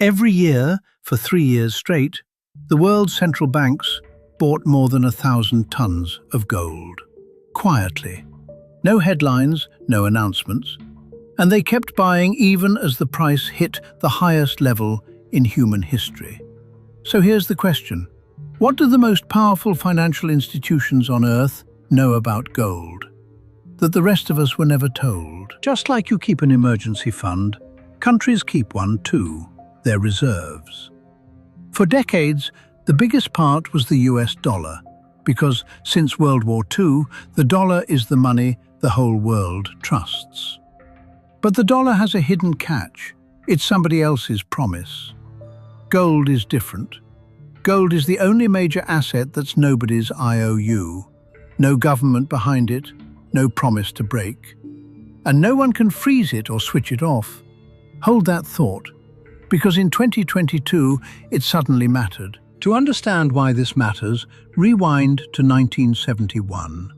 Every year, for 3 years straight, the world's central banks bought more than 1,000 tons of gold. Quietly. No headlines, no announcements. And they kept buying even as the price hit the highest level in human history. So here's the question. What do the most powerful financial institutions on Earth know about gold that the rest of us were never told? Just like you keep an emergency fund, countries keep one too, their reserves. For decades, the biggest part was the US dollar, because since World War II, the dollar is the money the whole world trusts. But the dollar has a hidden catch. It's somebody else's promise. Gold is different. Gold is the only major asset that's nobody's IOU. No government behind it, no promise to break. And no one can freeze it or switch it off. Hold that thought, because in 2022, it suddenly mattered. To understand why this matters, rewind to 1971.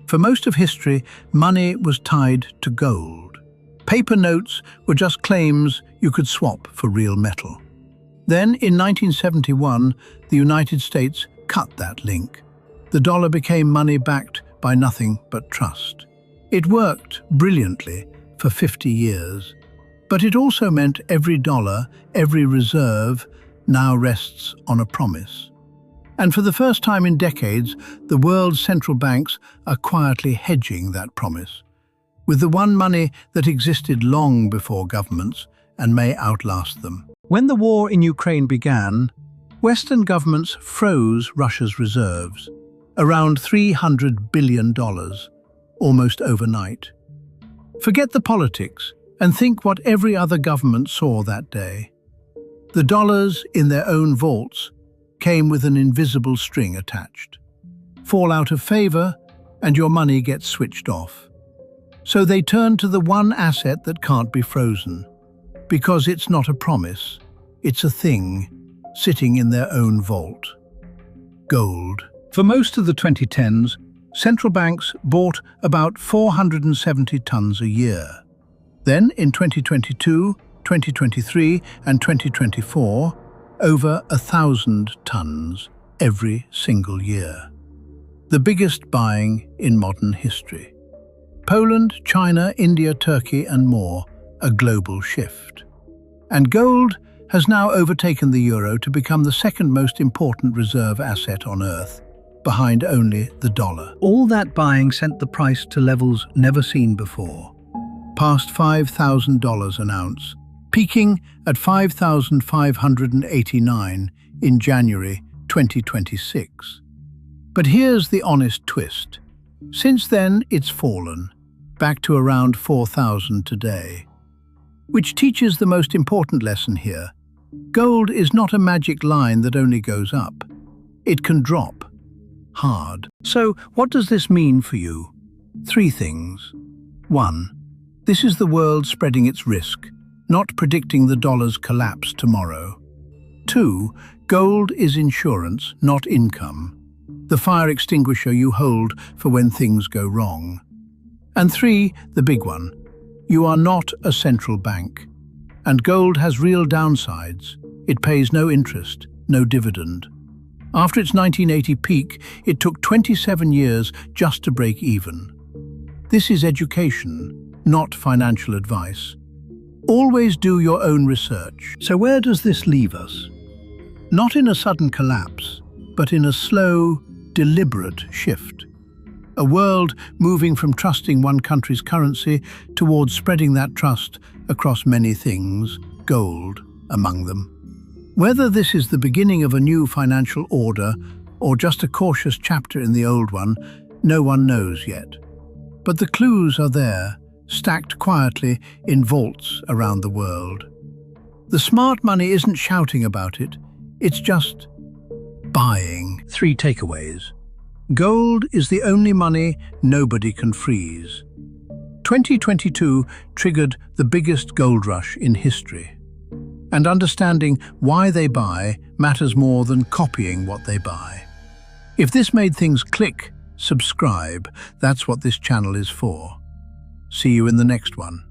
For most of history, money was tied to gold. Paper notes were just claims you could swap for real metal. Then, in 1971, the United States cut that link. The dollar became money backed by nothing but trust. It worked brilliantly for 50 years. But it also meant every dollar, every reserve, now rests on a promise. And for the first time in decades, the world's central banks are quietly hedging that promise, with the one money that existed long before governments and may outlast them. When the war in Ukraine began, Western governments froze Russia's reserves, around $300 billion, almost overnight. Forget the politics, and think what every other government saw that day. The dollars in their own vaults came with an invisible string attached. Fall out of favor, and your money gets switched off. So they turn to the one asset that can't be frozen, because it's not a promise, it's a thing sitting in their own vault. Gold. For most of the 2010s, central banks bought about 470 tons a year. Then, in 2022, 2023 and 2024, over 1,000 tons every single year. The biggest buying in modern history. Poland, China, India, Turkey and more, a global shift. And gold has now overtaken the euro to become the second most important reserve asset on Earth, behind only the dollar. All that buying sent the price to levels never seen before. Past $5,000 an ounce, peaking at $5,589 in January 2026. But here's the honest twist. Since then, it's fallen, back to around 4,000 today. Which teaches the most important lesson here. Gold is not a magic line that only goes up. It can drop. Hard. So, what does this mean for you? 3 things. 1. This is the world spreading its risk, not predicting the dollar's collapse tomorrow. 2. Gold is insurance, not income. The fire extinguisher you hold for when things go wrong. And 3, the big one. You are not a central bank. And gold has real downsides. It pays no interest, no dividend. After its 1980 peak, it took 27 years just to break even. This is education, not financial advice. Always do your own research. So where does this leave us? Not in a sudden collapse, but in a slow, deliberate shift. A world moving from trusting one country's currency towards spreading that trust across many things, gold among them. Whether this is the beginning of a new financial order or just a cautious chapter in the old one, no one knows yet. But the clues are there, stacked quietly in vaults around the world. The smart money isn't shouting about it, it's just buying. 3 takeaways. Gold is the only money nobody can freeze. 2022 triggered the biggest gold rush in history. And understanding why they buy matters more than copying what they buy. If this made things click, subscribe. That's what this channel is for. See you in the next one.